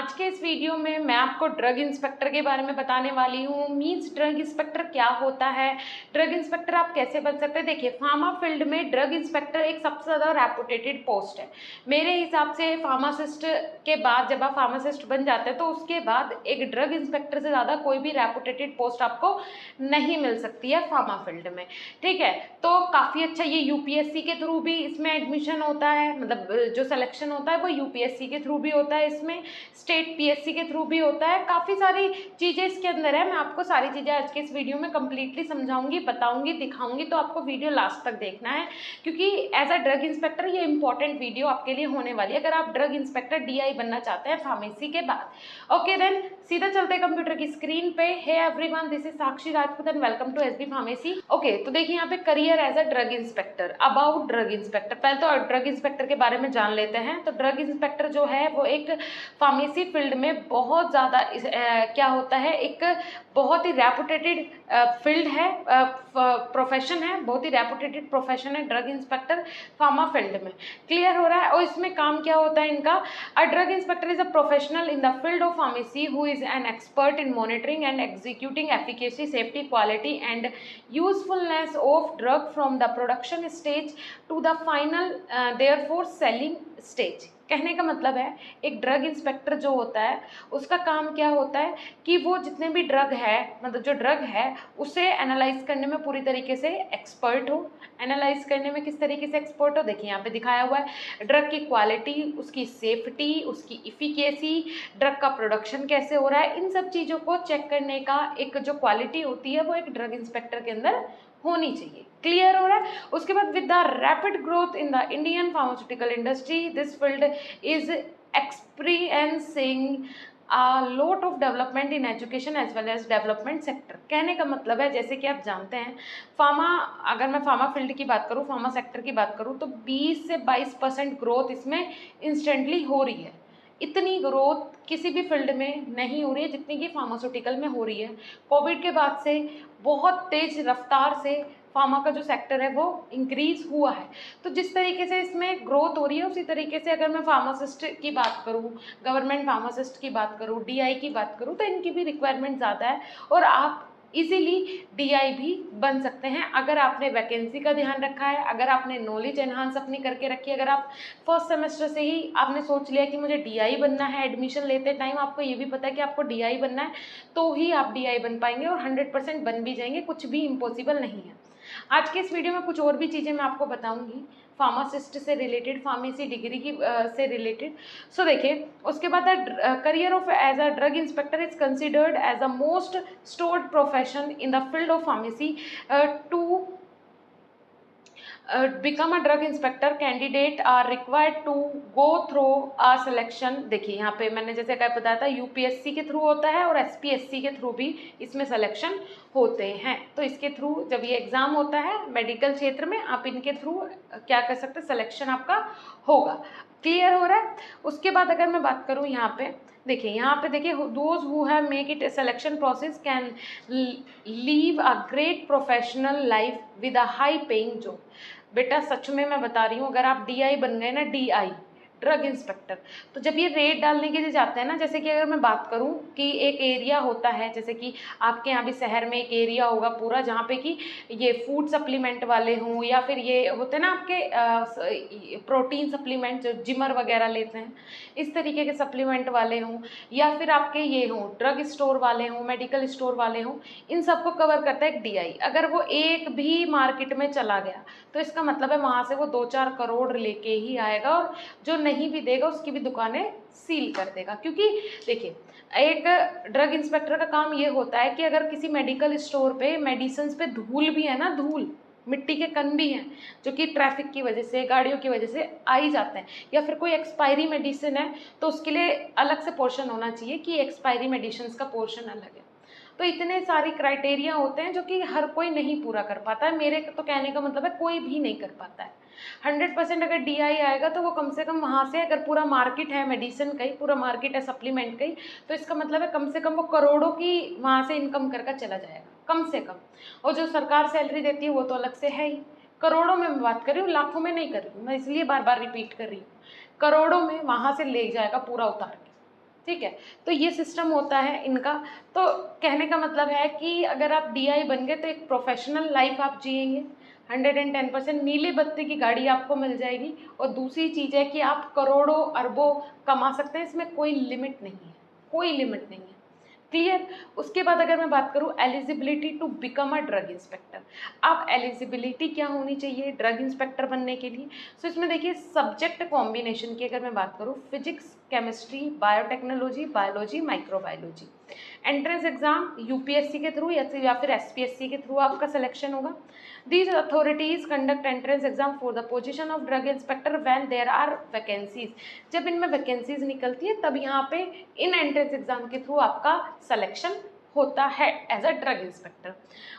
आज के इस वीडियो में मैं आपको ड्रग इंस्पेक्टर के बारे में बताने वाली हूँ। मीन्स ड्रग इंस्पेक्टर क्या होता है, ड्रग इंस्पेक्टर आप कैसे बन सकते हैं। देखिए, फार्मा फील्ड में ड्रग इंस्पेक्टर एक सबसे ज़्यादा रेपुटेटेड पोस्ट है। मेरे हिसाब से फार्मासिस्ट के बाद जब आप फार्मासिस्ट बन जाते हैं तो उसके बाद एक ड्रग इंस्पेक्टर से ज़्यादा कोई भी रेपुटेटेड पोस्ट आपको नहीं मिल सकती है फार्मा फील्ड में। ठीक है, तो काफ़ी अच्छा ये यूपीएससी के थ्रू भी इसमें एडमिशन होता है, मतलब जो सिलेक्शन होता है वो यूपीएससी के थ्रू भी होता है, इसमें स्टेट पीएससी के थ्रू भी होता है। काफ़ी सारी चीज़ें इसके अंदर है। मैं आपको सारी चीज़ें आज के इस वीडियो में कंप्लीटली समझाऊंगी, बताऊंगी, दिखाऊंगी, तो आपको वीडियो लास्ट तक देखना है क्योंकि एज अ ड्रग इंस्पेक्टर ये इंपॉर्टेंट वीडियो आपके लिए होने वाली है अगर आप ड्रग इंस्पेक्टर डीआई बनना चाहते हैं फार्मेसी के बाद। ओके देन सीधा चलते हैं कंप्यूटर की स्क्रीन पे। Hey everyone, this is Sakshi Rajput and welcome to SB pharmacy. Okay, तो देखिए यहाँ पे career as a drug inspector, about drug inspector. पहले तो ड्रग इंस्पेक्टर के बारे में जान लेते हैं। तो ड्रग इंस्पेक्टर जो है वो एक फार्मेसी फील्ड में बहुत ज़्यादा क्या होता है, एक बहुत ही रेपुटेटेड फील्ड है, प्रोफेशन है, बहुत ही रेपुटेटेड प्रोफेशन है ड्रग इंस्पेक्टर फार्मा फील्ड में। क्लियर हो रहा है। और इसमें काम क्या होता है इनका, a drug inspector is a professional in the field of pharmacy who is an expert in monitoring and executing efficacy, safety, quality and usefulness of drug from the production stage to the final therefore selling stage. कहने का मतलब है एक drug inspector जो होता है उसका काम क्या होता है कि वो जितने भी ड्रग है, मतलब जो ड्रग है उसे एनालाइज करने में पूरी तरीके से एक्सपर्ट हो। एनालाइज करने में किस तरीके से एक्सपर्ट हो, देखिए यहाँ पे दिखाया हुआ है। ड्रग की क्वालिटी, उसकी सेफ्टी, उसकी इफिकेसी, ड्रग का प्रोडक्शन कैसे हो रहा है, इन सब चीज़ों को चेक करने का एक जो क्वालिटी होती है वो एक ड्रग इंस्पेक्टर के अंदर होनी चाहिए। क्लियर हो रहा है। उसके बाद with the rapid growth in the Indian pharmaceutical industry this field is experiencing a lot of development in education as well as development sector। कहने का मतलब है, जैसे कि आप जानते हैं फार्मा, अगर मैं फार्मा फील्ड की बात करूँ, फार्मा सेक्टर की बात करूँ तो 20 से 22% ग्रोथ इसमें इंस्टेंटली हो रही है। इतनी ग्रोथ किसी भी फील्ड में नहीं हो रही है जितनी कि फार्मास्यूटिकल में हो रही है। कोविड के बाद से बहुत तेज रफ्तार से फार्मा का जो सेक्टर है वो इंक्रीज हुआ है। तो जिस तरीके से इसमें ग्रोथ हो रही है उसी तरीके से अगर मैं फार्मासिस्ट की बात करूँ, गवर्नमेंट फार्मासिस्ट की बात करूँ, डीआई की बात करूँ तो इनकी भी रिक्वायरमेंट ज़्यादा है और आप इजीली डीआई भी बन सकते हैं अगर आपने वैकेंसी का ध्यान रखा है, अगर आपने नॉलेज एनहांस अपनी करके रखी है। अगर आप फर्स्ट सेमेस्टर से ही आपने सोच लिया कि मुझे डीआई बनना है, एडमिशन लेते टाइम आपको ये भी पता है कि आपको डीआई बनना है, तो ही आप डीआई बन पाएंगे और 100% बन भी जाएंगे। कुछ भी इम्पॉसिबल नहीं है। आज के इस वीडियो में कुछ और भी चीज़ें मैं आपको बताऊंगी फार्मासिस्ट से रिलेटेड, फार्मेसी डिग्री की से रिलेटेड। सो देखिए, उसके बाद career of as a drug inspector is considered as a most stored profession in the field of pharmacy. To become a drug inspector candidate are required to go through a selection। देखिए यहाँ पे मैंने जैसे क्या बताया था, UPSC के through होता है और एसपीएससी के थ्रू भी इसमें सिलेक्शन होते हैं। तो इसके थ्रू जब ये एग्जाम होता है मेडिकल क्षेत्र में, आप इनके थ्रू क्या कर सकते हैं, सिलेक्शन आपका होगा। क्लियर हो रहा है। उसके बाद अगर मैं बात करूँ यहाँ पे, देखिए यहाँ पे देखिए, those who have make it selection process can leave a great professional life with a high paying job. बेटा सच में मैं बता रही हूँ, अगर आप डीआई बन गए ना, डीआई ड्रग इंस्पेक्टर, तो जब ये रेड डालने के लिए जाते हैं ना, जैसे कि अगर मैं बात करूं कि एक एरिया होता है, जैसे कि आपके यहाँ भी शहर में एक एरिया होगा पूरा जहाँ पे कि ये फूड सप्लीमेंट वाले हों या फिर ये होते हैं ना आपके प्रोटीन सप्लीमेंट जो जिमर वगैरह लेते हैं, इस तरीके के सप्लीमेंट वाले हों, या फिर आपके ये हों ड्रग स्टोर वाले हों, मेडिकल स्टोर वाले हों, इन सबको कवर करता है एक डीआई। अगर वो एक भी मार्केट में चला गया तो इसका मतलब है वहाँ से वो 2-4 करोड़ लेके ही आएगा और जो नहीं भी देगा उसकी भी दुकानें सील कर देगा। क्योंकि देखिए, एक ड्रग इंस्पेक्टर का काम ये होता है कि अगर किसी मेडिकल स्टोर पे मेडिसिन पे धूल भी है ना, धूल मिट्टी के कण भी हैं जो कि ट्रैफिक की वजह से, गाड़ियों की वजह से आ ही जाते हैं, या फिर कोई एक्सपायरी मेडिसिन है तो उसके लिए अलग से पोर्शन होना चाहिए कि एक्सपायरी मेडिसिन का पोर्शन अलग है। तो इतने सारे क्राइटेरिया होते हैं जो कि हर कोई नहीं पूरा कर पाता है। मेरे तो कहने का मतलब है कोई भी नहीं कर पाता है। 100% अगर डीआई आएगा तो वो कम से कम वहाँ से, अगर पूरा मार्केट है मेडिसिन का ही, पूरा मार्केट है सप्लीमेंट का ही, तो इसका मतलब है कम से कम वो करोड़ों की वहाँ से इनकम करके चला जाएगा कम से कम। और जो सरकार सैलरी देती है वो तो अलग से है ही। करोड़ों में मैं बात कर रही हूँ, लाखों में नहीं कर रही हूँ, मैं इसलिए बार बार रिपीट कर रही हूँ। करोड़ों में वहाँ से ले जाएगा पूरा उतार के। ठीक है। तो ये सिस्टम होता है इनका। तो कहने का मतलब है कि अगर आप डीआई बन गए तो एक प्रोफेशनल लाइफ आप जिएंगे, 110% नीली बत्ती की गाड़ी आपको मिल जाएगी। और दूसरी चीज़ है कि आप करोड़ों अरबों कमा सकते हैं, इसमें कोई लिमिट नहीं है, कोई लिमिट नहीं है। क्लियर। उसके बाद अगर मैं बात करूं eligibility to become a drug inspector, अब एलिजिबिलिटी क्या होनी चाहिए ड्रग इंस्पेक्टर बनने के लिए। सो इसमें देखिए सब्जेक्ट कॉम्बिनेशन की अगर मैं बात करूं, physics, chemistry, biotechnology, biology, microbiology. Entrance exam UPSC के थ्रू या फिर एसपीएससी के थ्रू आपका सिलेक्शन होगा। These authorities conduct entrance exam for the position of drug inspector when there are vacancies। जब इनमें वैकेंसीज निकलती है तब यहाँ पे इन एंट्रेंस एग्जाम के थ्रू आपका सिलेक्शन होता है एज अ ड्रग इंस्पेक्टर।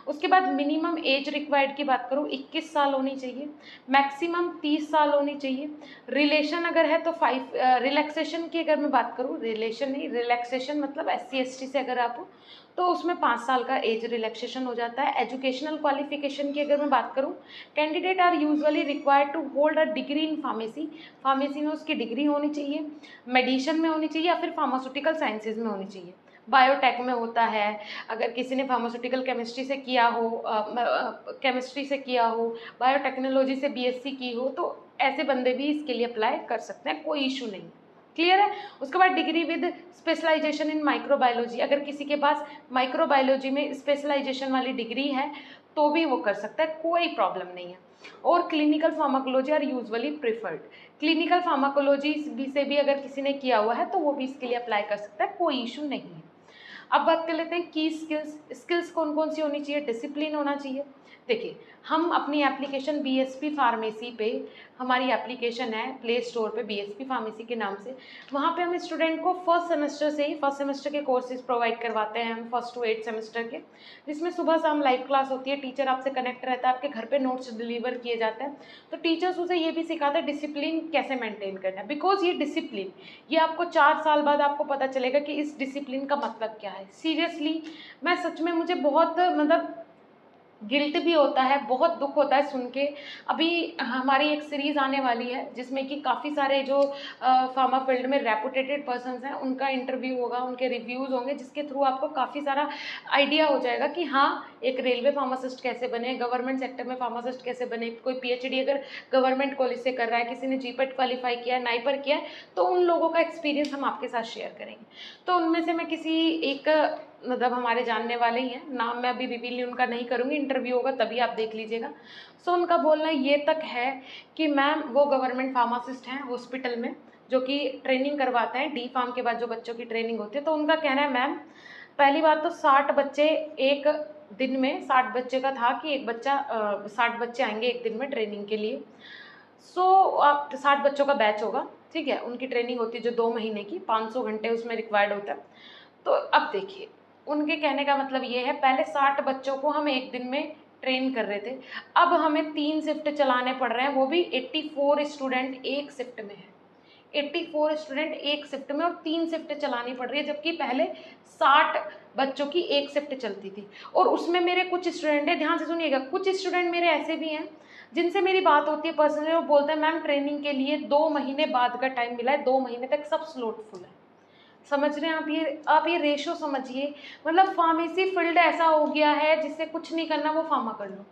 उसके बाद मिनिमम एज रिक्वायर्ड की बात करूँ 21 साल होनी चाहिए, मैक्सिमम 30 साल होनी चाहिए। रिलेशन अगर है तो 5 रिलैक्सेशन की अगर मैं बात करूँ, रिलेशन नहीं रिलैक्सेशन मतलब SC ST से अगर आप हो तो उसमें 5 साल का एज रिलैक्सेशन हो जाता है। एजुकेशनल क्वालिफिकेशन की अगर मैं बात करूं, candidate are usually required to hold a degree in pharmacy, pharmacy में उसकी डिग्री होनी चाहिए, मेडिसिन में होनी चाहिए या फिर फार्मास्यूटिकल साइंसेज में होनी चाहिए। बायोटेक में होता है, अगर किसी ने फार्मास्यूटिकल केमिस्ट्री से किया हो, केमिस्ट्री से किया हो, बायोटेक्नोलॉजी से बीएससी की हो, तो ऐसे बंदे भी इसके लिए अप्लाई कर सकते हैं, कोई इशू नहीं। क्लियर है। उसके बाद degree with specialisation in microbiology, अगर किसी के पास माइक्रोबायोलॉजी में स्पेशलाइजेशन वाली डिग्री है तो भी वो कर सकता है, कोई प्रॉब्लम नहीं है। और clinical pharmacology are usually preferred, clinical pharmacology से भी अगर किसी ने किया हुआ है तो वो भी इसके लिए अप्लाई कर सकता है, कोई इशू नहीं है। अब बात कर लेते हैं की स्किल्स। स्किल्स कौन कौन सी होनी चाहिए, डिसिप्लिन होना चाहिए। देखिए हम अपनी एप्लीकेशन बीएसपी फार्मेसी पे, हमारी एप्लीकेशन है प्ले स्टोर पे बीएसपी फार्मेसी के नाम से, वहाँ पे हम स्टूडेंट को फर्स्ट सेमेस्टर के कोर्सेज प्रोवाइड करवाते हैं हम 1st to 8th सेमेस्टर के, जिसमें सुबह शाम लाइव क्लास होती है, टीचर आपसे कनेक्ट रहता है, आपके घर पे नोट्स डिलीवर किए जाते हैं। तो टीचर्स उसे ये भी सिखाते हैं डिसिप्लिन कैसे मेंटेन करना है, बिकॉज ये डिसिप्लिन ये आपको 4 साल बाद आपको पता चलेगा कि इस डिसिप्लिन का मतलब क्या है। सीरियसली मैं सच में मुझे बहुत मतलब गिल्ट भी होता है, बहुत दुख होता है सुन के। अभी हमारी एक सीरीज़ आने वाली है जिसमें कि काफ़ी सारे जो फार्मा फील्ड में रेपुटेटेड पर्सन्स हैं उनका इंटरव्यू होगा, उनके रिव्यूज़ होंगे, जिसके थ्रू आपको काफ़ी सारा आइडिया हो जाएगा कि हाँ एक रेलवे फार्मासिस्ट कैसे बने, गवर्नमेंट सेक्टर में फार्मासिस्ट कैसे बने। कोई PhD अगर गवर्नमेंट कॉलेज से कर रहा है, किसी ने GPET क्वालिफाई किया है, नाइपर किया है, तो उन लोगों का एक्सपीरियंस हम आपके साथ शेयर करेंगे। तो उनमें से मैं किसी एक मतलब हमारे जानने वाले ही हैं, नाम मैं अभी रिवील उनका नहीं करूँगी, इंटरव्यू होगा तभी आप देख लीजिएगा। सो उनका बोलना ये तक है कि मैम वो गवर्नमेंट फार्मासिस्ट हैं हॉस्पिटल में जो कि ट्रेनिंग करवाते हैं, डी फार्म के बाद जो बच्चों की ट्रेनिंग होती है। तो उनका कहना है मैम पहली बात तो 60 बच्चे एक दिन में, 60 बच्चे का था कि एक बच्चा 60 बच्चे आएंगे एक दिन में ट्रेनिंग के लिए। सो आप 60 बच्चों का बैच होगा, ठीक है, उनकी ट्रेनिंग होती है जो 2 महीने की, 500 घंटे उसमें रिक्वायर्ड होता है। तो अब देखिए उनके कहने का मतलब ये है पहले 60 बच्चों को हम एक दिन में ट्रेन कर रहे थे, अब हमें 3 शिफ्ट चलाने पड़ रहे हैं, वो भी 84 स्टूडेंट एक शिफ्ट में है, 84 स्टूडेंट एक शिफ्ट में, और 3 शिफ्ट चलानी पड़ रही है, जबकि पहले 60 बच्चों की एक शिफ्ट चलती थी। और उसमें मेरे कुछ स्टूडेंट हैं, ध्यान से सुनिएगा, कुछ स्टूडेंट मेरे ऐसे भी हैं जिनसे मेरी बात होती है पर्सनली, वो बोलते हैं मैम ट्रेनिंग के लिए 2 महीने बाद का टाइम मिला है, 2 महीने तक सब स्लॉट फुल है। समझ रहे हैं आप ये रेशो समझिए। मतलब फार्मेसी फील्ड ऐसा हो गया है जिससे कुछ नहीं करना, वो फार्मा कर लो,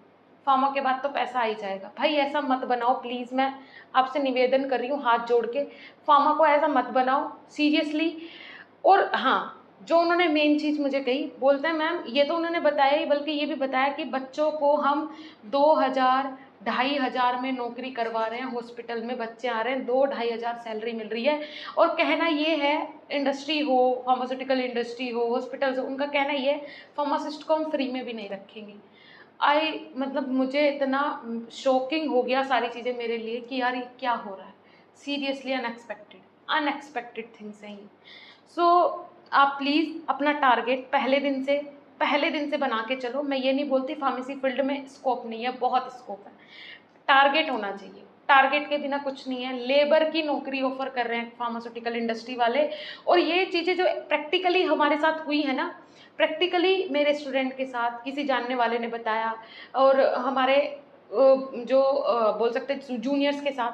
फार्मा के बाद तो पैसा आ ही जाएगा। भाई ऐसा मत बनाओ प्लीज़, मैं आपसे निवेदन कर रही हूँ हाथ जोड़ के, फार्मा को ऐसा मत बनाओ सीरियसली। और हाँ, जो उन्होंने मेन चीज़ मुझे कही, बोलते हैं मैम ये तो उन्होंने बताया ही, बल्कि ये भी बताया कि बच्चों को हम 2000 2,500 में नौकरी करवा रहे हैं, हॉस्पिटल में बच्चे आ रहे हैं, 2-2,500 सैलरी मिल रही है। और कहना ये है इंडस्ट्री हो, फार्मास्यूटिकल इंडस्ट्री हो, हॉस्पिटल्स हो, उनका कहना ये है फार्मासिस्ट को हम फ्री में भी नहीं रखेंगे। मतलब मुझे इतना शॉकिंग हो गया सारी चीज़ें मेरे लिए कि यार ये क्या हो रहा है, सीरियसली अनएक्सपेक्टेड थिंग्स हैं ये। सो आप प्लीज़ अपना टारगेट पहले दिन से बना के चलो। मैं ये नहीं बोलती फार्मेसी फील्ड में स्कोप नहीं है, बहुत स्कोप है, टारगेट होना चाहिए, टारगेट के बिना कुछ नहीं है। लेबर की नौकरी ऑफर कर रहे हैं फार्मास्यूटिकल इंडस्ट्री वाले, और ये चीज़ें जो प्रैक्टिकली हमारे साथ हुई है ना, प्रैक्टिकली मेरे स्टूडेंट के साथ किसी जानने वाले ने बताया, और हमारे जो बोल सकते हैं जूनियर्स के साथ,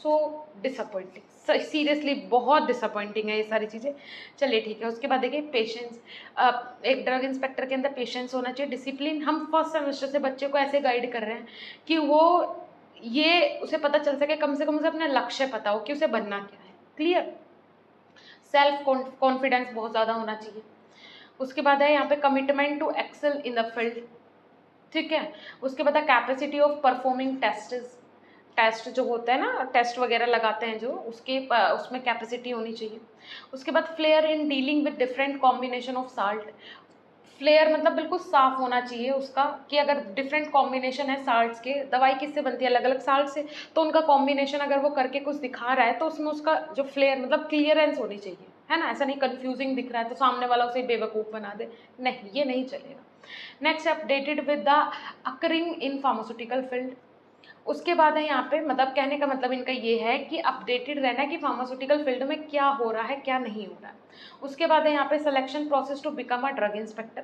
सो डिसअपॉइंटिंग सीरियसली बहुत डिसअपॉइंटिंग है ये सारी चीज़ें। चलिए ठीक है। उसके बाद देखिए पेशेंस। एक ड्रग इंस्पेक्टर के अंदर पेशेंस होना चाहिए, डिसिप्लिन। हम फर्स्ट सेमेस्टर से बच्चे को ऐसे गाइड कर रहे हैं कि वो ये उसे पता चल सके, कम से कम उसे अपना लक्ष्य पता हो कि उसे बनना क्या है। क्लियर। सेल्फ कॉन्फिडेंस बहुत ज़्यादा होना चाहिए। उसके बाद है यहाँ पे commitment to excel in the field. ठीक है। उसके बाद कैपेसिटी ऑफ परफॉर्मिंग टेस्ट जो होता है ना, टेस्ट वगैरह लगाते हैं जो, उसमें कैपेसिटी होनी चाहिए। उसके बाद flair in dealing with different combination of salt. Flair मतलब बिल्कुल साफ होना चाहिए उसका, कि अगर डिफरेंट कॉम्बिनेशन है साल्ट्स के, दवाई किससे बनती है, अलग अलग साल्ट से, तो उनका कॉम्बिनेशन अगर वो करके कुछ दिखा रहा है तो उसमें उसका जो फ्लेयर मतलब क्लियरेंस होनी चाहिए, है ना। ऐसा नहीं कंफ्यूजिंग दिख रहा है तो सामने वाला उसे बेवकूफ़ बना दे, नहीं, ये नहीं चलेगा। Next, updated with the occurring in pharmaceutical field. उसके बाद है यहाँ पे, मतलब कहने का मतलब इनका ये है कि अपडेटेड रहना है कि फार्मास्यूटिकल फील्ड में क्या हो रहा है क्या नहीं हो रहा है। उसके बाद है यहाँ पे selection process to become a drug inspector.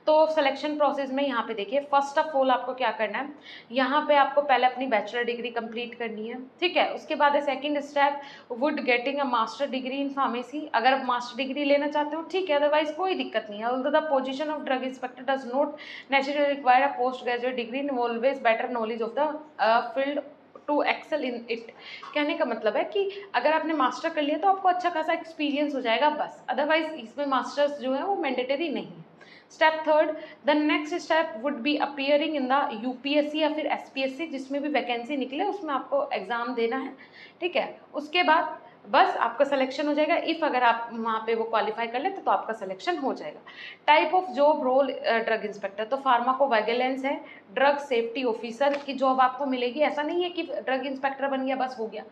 तो सिलेक्शन प्रोसेस में यहाँ पे देखिए, फर्स्ट ऑफ ऑल आपको क्या करना है, यहाँ पे आपको पहले अपनी बैचलर डिग्री कंप्लीट करनी है। ठीक है। उसके बाद second step would getting a master degree in pharmacy. अगर आप मास्टर डिग्री लेना चाहते हो ठीक है, अदरवाइज कोई दिक्कत नहीं है। Although the position of drug inspector does not naturally require a post graduate degree in always better knowledge of the field to excel in it. कहने का मतलब है कि अगर आपने मास्टर कर लिया तो आपको अच्छा खासा एक्सपीरियंस हो जाएगा बस, अदरवाइज इसमें मास्टर्स जो है वो मैंडेटरी नहीं है। Step third, the next step would be appearing in the UPSC या फिर एसपीएससी, जिसमें भी वैकेंसी निकले उसमें आपको एग्जाम देना है। ठीक है। उसके बाद बस आपका सिलेक्शन हो जाएगा। इफ़ अगर आप वहाँ पे वो क्वालिफाई कर लेते तो आपका सिलेक्शन हो जाएगा। Type of job role drug inspector, तो फार्माकोविजिलेंस है, ड्रग सेफ्टी ऑफिसर की जॉब आपको मिलेगी। ऐसा नहीं है कि ड्रग इंस्पेक्टर बन गया बस हो गया,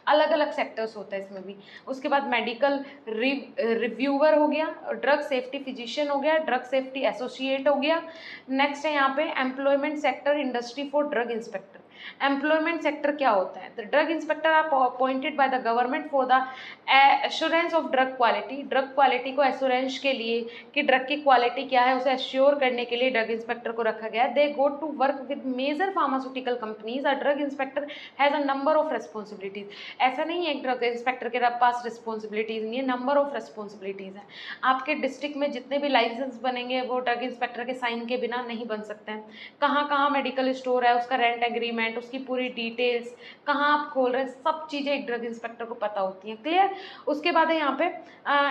अलग अलग सेक्टर्स होता है इसमें भी। उसके बाद मेडिकल रिव्यूअर हो गया, ड्रग सेफ्टी फिजिशियन हो गया, ड्रग सेफ्टी एसोसिएट हो गया। नेक्स्ट है यहाँ पे employment sector industry for drug inspector. Employment sector क्या होता है, तो drug inspector are appointed by the government for the assurance of drug quality. Drug quality को एश्योरेंस के लिए कि ड्रग की क्वालिटी क्या है उसे एश्योर करने के लिए ड्रग इंस्पेक्टर को रखा गया है। They go to work with major pharmaceutical companies. A drug inspector has a number of responsibilities. ऐसा नहीं है एक ड्रग इंस्पेक्टर के पास रिस्पॉन्सिबिलिटीज नहीं है, नंबर ऑफ रेस्पॉन्सिबिलिटीज है। आपके डिस्ट्रिक्ट में जितने भी लाइसेंस बनेंगे वो ड्रग इंस्पेक्टर के साइन के बिना नहीं बन सकते हैं। कहाँ कहाँ मेडिकल स्टोर है, उसका रेंट एग्रीमेंट, उसकी पूरी डिटेल्स, कहाँ आप खोल रहे हैं, सब चीज़ें एक ड्रग इंस्पेक्टर को पता होती हैं। क्लियर। उसके बाद है यहाँ पे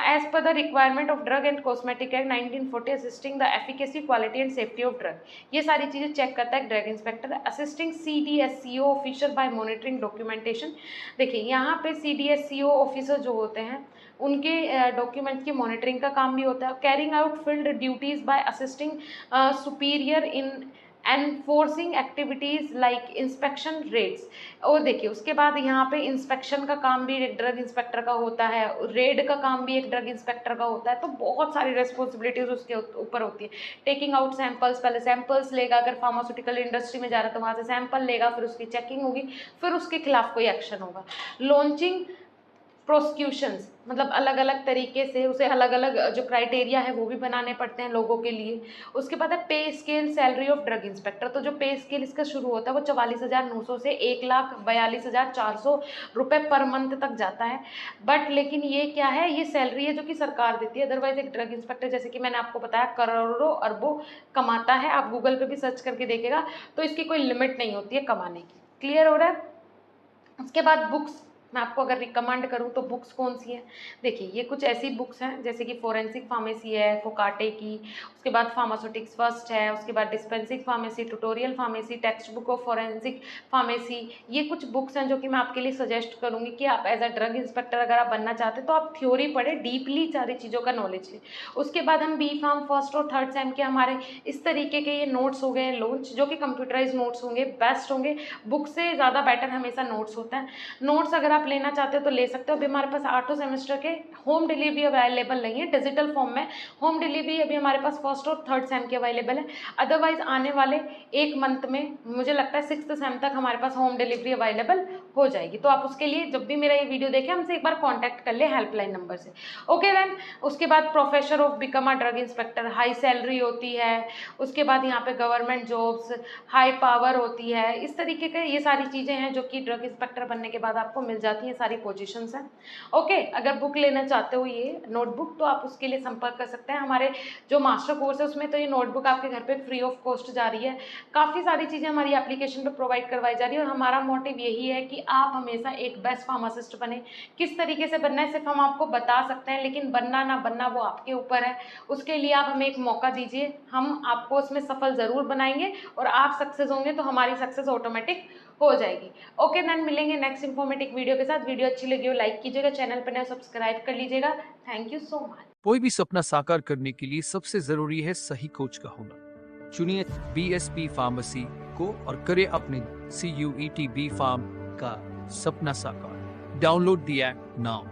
as per the requirement of drug and cosmetic act 1940 assisting the efficacy quality and safety of drug. ये सारी चीज़ें चेक करता है drug inspector. Assisting CDSCO officer by monitoring documentation. देखिए यहाँ पे CDSCO ऑफिसर जो होते हैं उनके डॉक्यूमेंट की मॉनिटरिंग का काम भी होता है। Carrying out field duties by assisting superior in enforcing activities like inspection raids. और देखिए उसके बाद यहाँ पे इंस्पेक्शन का काम भी एक ड्रग इंस्पेक्टर का होता है, रेड का काम भी एक ड्रग इंस्पेक्टर का होता है। तो बहुत सारी रेस्पॉन्सिबिलिटीज़ उसके ऊपर होती है। टेकिंग आउट सैंपल्स, पहले सैंपल्स लेगा, अगर फार्मास्यूटिकल इंडस्ट्री में जा रहा है तो वहाँ से सैंपल लेगा, फिर उसकी चेकिंग होगी, फिर उसके खिलाफ कोई एक्शन होगा। लॉन्चिंग प्रोसिक्यूशंस, मतलब अलग अलग तरीके से उसे अलग अलग जो क्राइटेरिया है वो भी बनाने पड़ते हैं लोगों के लिए। उसके बाद है पे scale salary of drug inspector. तो जो पे स्केल इसका शुरू होता है वो 44,900 से 1,42,400 रुपये पर मंथ तक जाता है। बट लेकिन ये क्या है, ये सैलरी है जो कि सरकार देती है। अदरवाइज एक ड्रग इंस्पेक्टर जैसे कि मैंने आपको बताया करोड़ों अरबों कमाता है, आप गूगल पे भी सर्च करके देखेगा तो इसकी कोई लिमिट नहीं होती है कमाने की। क्लियर हो रहा है। उसके बाद बुक्स, मैं आपको अगर रिकमेंड करूं तो बुक्स कौन सी हैं, देखिए ये कुछ ऐसी बुक्स हैं जैसे कि फोरेंसिक फार्मेसी है फोकाटे की, उसके बाद फार्मास्यूटिक्स फर्स्ट है, उसके बाद dispensing pharmacy, tutorial pharmacy, text book of forensic pharmacy. ये कुछ बुक्स हैं जो कि मैं आपके लिए सजेस्ट करूंगी कि आप एज अ ड्रग इंस्पेक्टर अगर आप बनना चाहते हैं तो आप थ्योरी पढ़े, डीपली सारी चीज़ों का नॉलेज लें। उसके बाद हम B.Pharm फर्स्ट और थर्ड सेम के हमारे इस तरीके के ये नोट्स हो गए लॉन्च, जो कि कंप्यूटराइज नोट्स होंगे, बेस्ट होंगे। बुक से ज़्यादा बेटर हमेशा नोट्स होता है। नोट्स अगर आप लेना चाहते हो तो ले सकते हो। अभी हमारे पास 8 सेमेस्टर के होम डिलीवरी अवेलेबल नहीं है डिजिटल फॉर्म में। होम डिलीवरी अभी हमारे पास फर्स्ट और थर्ड सेम की अवेलेबल है। अदरवाइज आने वाले एक मंथ में मुझे लगता है 6th सेम तक हमारे पास होम डिलीवरी अवेलेबल हो जाएगी। तो आप उसके लिए जब भी मेरा ये वीडियो देखें हमसे एक बार कॉन्टैक्ट कर ले हेल्पलाइन नंबर से। ओके देन, उसके बाद professor of become a drug inspector, high salary होती है। उसके बाद यहाँ पे गवर्नमेंट जॉब्स, हाई पावर होती है। इस तरीके के ये सारी चीज़ें हैं जो कि ड्रग इंस्पेक्टर बनने के बाद आपको मिल जाती जाती हैं, सारी पोजीशंस हैं। ओके, अगर बुक लेना चाहते हो ये नोटबुक, तो आप उसके लिए संपर्क कर सकते हैं। हमारे जो मास्टर कोर्स है उसमें तो ये नोटबुक आपके घर पे फ्री ऑफ कॉस्ट जा रही है। काफ़ी सारी चीज़ें हमारी एप्लीकेशन पे प्रोवाइड करवाई जा रही है और हमारा मोटिव यही है कि आप हमेशा एक बेस्ट फार्मासिस्ट बने। किस तरीके से बनना है सिर्फ हम आपको बता सकते हैं, लेकिन बनना ना बनना वो आपके ऊपर है। उसके लिए आप हमें एक मौका दीजिए, हम आपको उसमें सफल ज़रूर बनाएंगे और आप सक्सेस होंगे तो हमारी सक्सेस ऑटोमेटिक हो जाएगी। ओके देन, मिलेंगे नेक्स्ट इन्फॉर्मेटिव वीडियो के साथ। वीडियो अच्छी लगी हो लाइक कीजिएगा, चैनल पर नए सब्सक्राइब कर लीजिएगा। Thank you so much. कोई भी सपना साकार करने के लिए सबसे जरूरी है सही कोच का होना। चुनिए BSP फार्मेसी को और करें अपने CUET B फार्म का सपना साकार। Download the app now.